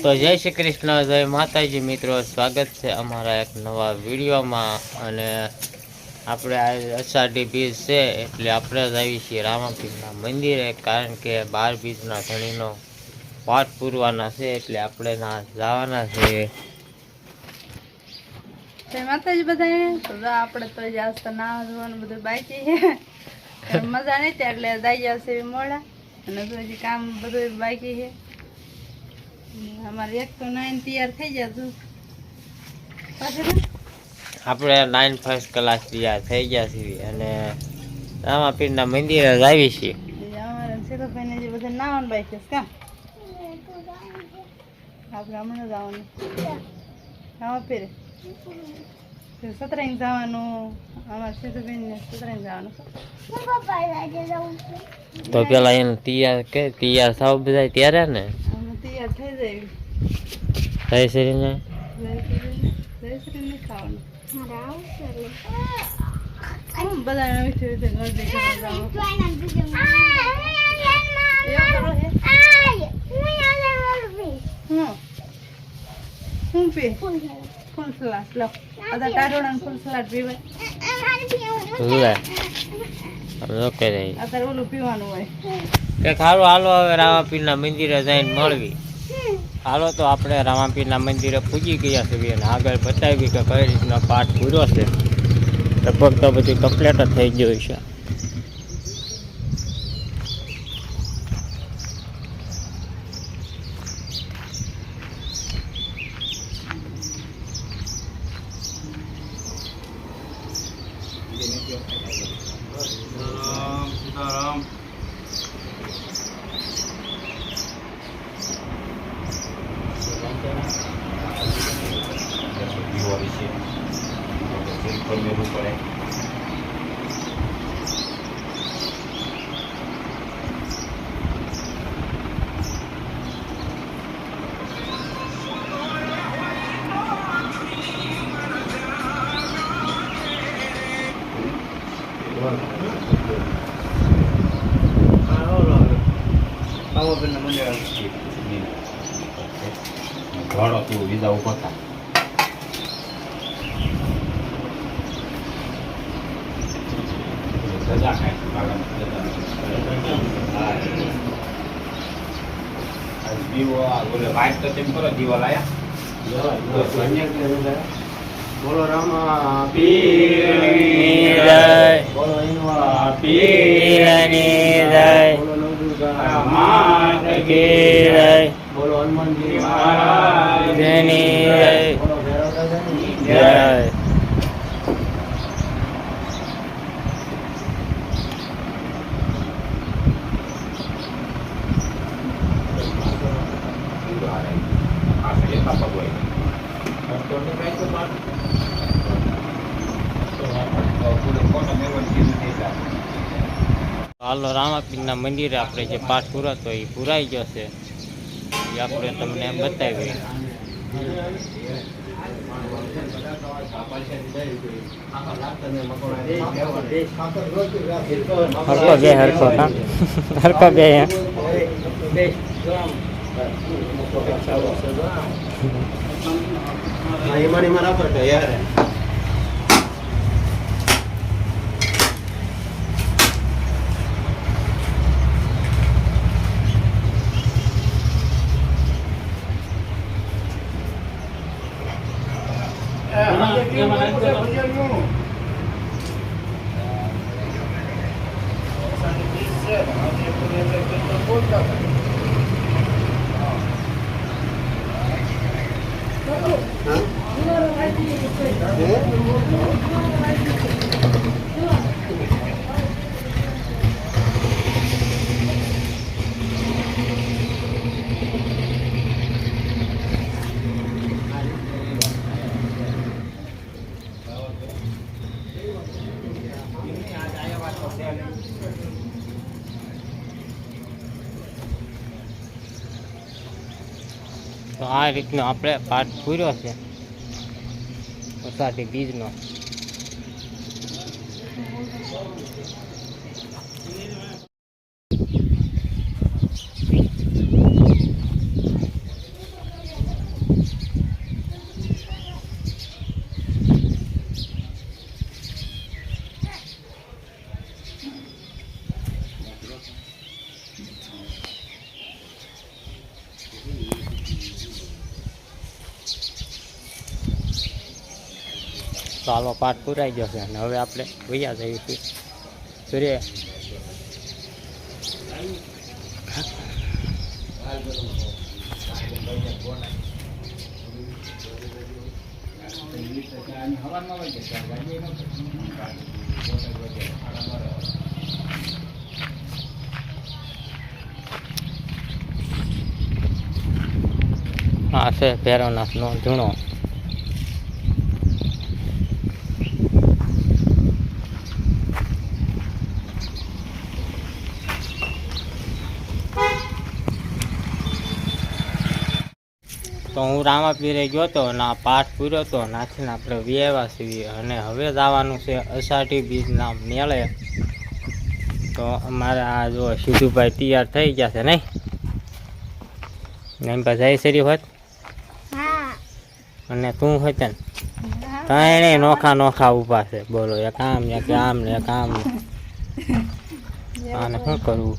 તો જય શ્રી કૃષ્ણ, જય માતાજી મિત્રો, સ્વાગત છે અમારા એક નવા વિડીયોમાં. અને આપણે આ અષાઢી બીજ છે એટલે આપણે જ આવી છીએ રામાપીરના મંદિરે, કારણ કે 12 બીજના ધણીનો પાઠ પૂરવાના છે એટલે આપણે ના જવાના છે. જય માતાજી બધાને. તો આપણે તો જાસ્ત ના જોવાનું બધું બાકી છે, મજા નહીં એટલે દઈ જશે મોડા, અને તો હજી કામ બધું બાકી છે. અમારે એક તો 9 તૈયાર થઈ જતું આપણે 9 ફર્સ્ટ ક્લાસ તૈયાર થઈ ગયા છીએ અને રામાપીરના મંદિરે જ આવી છીએ. અમારે શેખરભાઈને જે બધા નાવાનું બાકી છે કામ આપણે હમણાં જવાનું રામાપીરે સતરાઈને જવાનું. અમારે શેખરભાઈને સતરાઈને જવાનું. તો પેલા એને તૈયાર થાવ બધા ત્યારે ને તૈયાર થઈ જાય. થઈ શરીને ખાવાનું બધા ફૂલ સલાડ લો, બધા ટાઢોળા ફૂલ સલાડ પીવાય. અત્યારે ઓલું પીવાનું હોય કે ખારું. હાલો હવે રામાપીરના મંદિરે જઈને મળવી. હાલો તો આપણે રામાપીરના મંદિરે પૂજી ગયા છીએ અને આગળ બતાવી કે કઈ રીતનો પાઠ પૂરો છે. લગભગ તો બધું કમ્પ્લીટ જ થઈ ગયું છે. ઘોડો તું વિઝા ઉપર થા. બોલો રામા પીરની જય, બોલો ઈનવા પીરની જય, બોલો નવદુર્ગા માત કી જય, બોલો હનુમાનજી મહારાજની જય, બોલો ભૈરવ દાદાની જય. હાલો રામાપીરના મંદિરે આપણે જે પાઠ પૂરો હતો એ પૂરાઈ ગયો છે, એ આપણે તમને બતાવીએ. હરકો બે હરકો હરકો બે એમાં રાખો યાર. તો આ રીતનો આપણે પાઠ પૂર્યો છે અષાઢી બીજનો. તો હાલો પાઠ પૂરાઈ ગયો છે અને હવે આપણે વૈયા જઈએ છીએ સૂર્ય હા છે ભેરવનાથનો ધૂણો તો હું રામાપીરે ગયો હતો અને આ પાઠ પૂર્યો હતો નાખીને આપણે વ્યવા છીએ અને હવે જવાનું છે અષાઢી બીજના મેળે તો અમારે આ જો સિદ્ધુભાઈ તૈયાર થઈ ગયા છે નહીં એમ પાસે સરી હોત અને તું હોય ને ત્રણે નોખા નોખા ઊભા છે બોલો એક આમ ને એક આમ ને એક આમ ને આને શું કરવું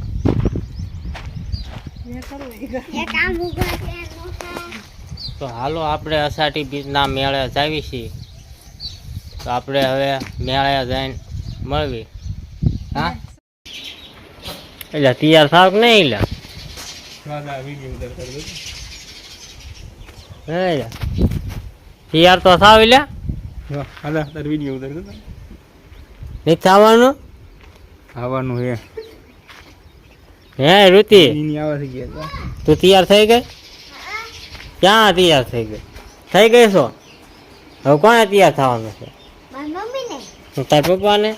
તો હાલો આપણે અષાઢી બીજના મેળે જાવી છીએ તો આપણે હવે મેળે જઈને મળવી હા એટલે તૈયાર થાવ કે નહીં એટલે તૈયાર તો થાવ એટલે નહીં થવાનું આવવાનું હે હે રુચિ તું તૈયાર થઈ ગઈ ક્યાં તૈયાર થઈ ગઈ છો હવે કોને તૈયાર થવાનું છે તાર પપ્પાને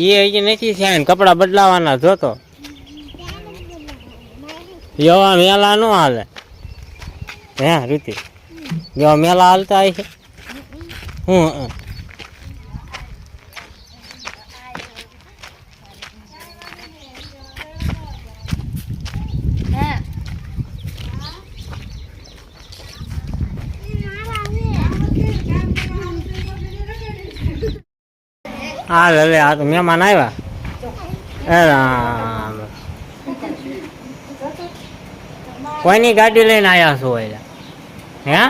એ હજી નથી થયા ને કપડાં બદલાવાના જોતો એવા મેલા ન હાલે હે રીતિ એવા મેલા હાલતા હોય છે હું હા લે આ તો મહેમાન આવ્યા એ રામ કોઈની ગાડી લઈને આવ્યા છો એટલે હે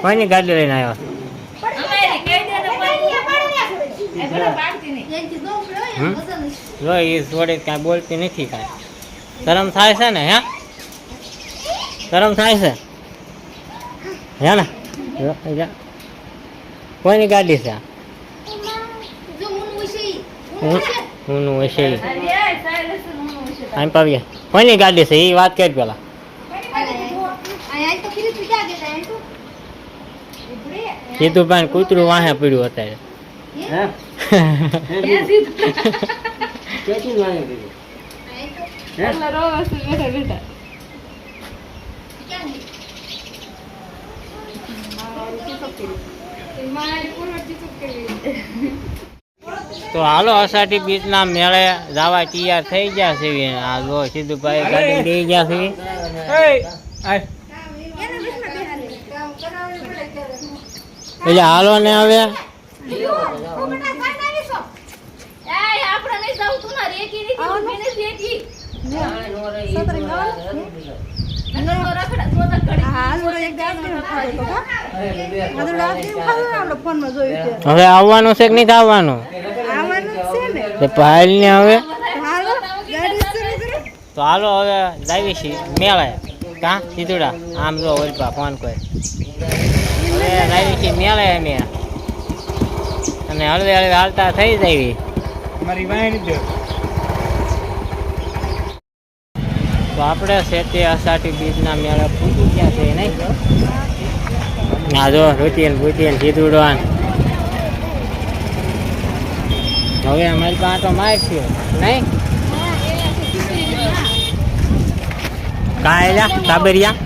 કોઈની ગાડી લઈને આવ્યા છો જો એ જોડે કાંઈ બોલતી નથી કાંઈ શરમ થાય છે ને હે શરમ થાય છે હે ને કોઈની ગાડી છે હું હશે આમ પાવીએ કોઈની ગાડી છે એ વાત કરી પેલા સીધું ભાઈ કૂતરું વાહે પડ્યું અત્યારે તો હાલો અષાઢી બીજના મેળે જવા તૈયાર થઈ ગયા છે આ જો સીધુભાઈ ગાડી લઈ ગયા છે એટલે હાલો ને હવે હવે આવવાનું છે કે નહીં આવવાનું ભાઈ ને હવે તો હાલો હવે જાવી છીએ મેળે કા સીધુડા આમ જો ઓલપા ફોન કોઈ હવે જાવી છીએ મેળે અમે અને હળવે હળવે હાલતા થઈ જાવી તો આપણે શેતે અષાઢી બીજના મેળે પૂછી ગયા છે નહીં ના જો રૂચીને પૂછીને સીધુડવાન હવે અમારી પાસે તો માર થયો નહીં કાયલા કાબરિયા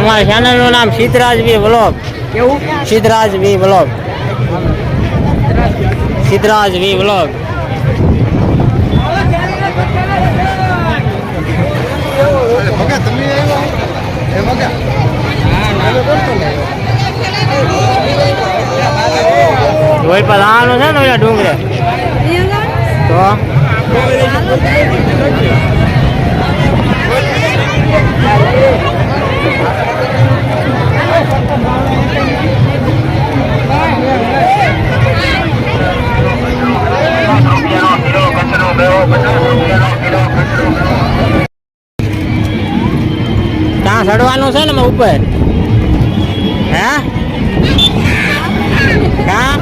અમારા ચેનલનું નામ સિદ્ધરાજ વી વ્લોગ. કેવું સિદ્ધરાજ વી વ્લોગ. સિદ્ધરાજ વી વ્લોગ. જોઈ પર આવાનું છે ને ઓલા ડુંગરે તો ત્યાં ચડવાનું છે ને મેં ઉપર હે ક્યાં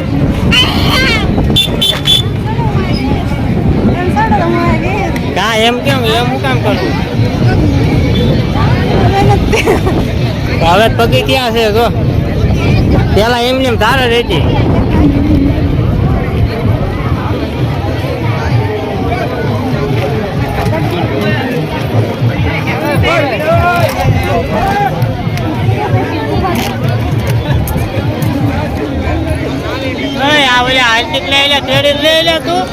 ક્યાં એમ કેમ એમ હું કામ કરું હવે પગી ક્યાં છે જો પેલા એમને એમ ધારે રહેતી હાર્દિક લઈ લે ખેડી લઈ લે તું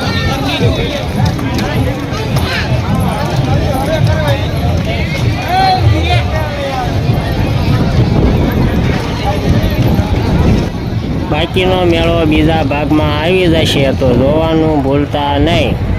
બાકીનો મેળો બીજા ભાગમાં આવી જશે તો જોવાનું ભૂલતા નહીં.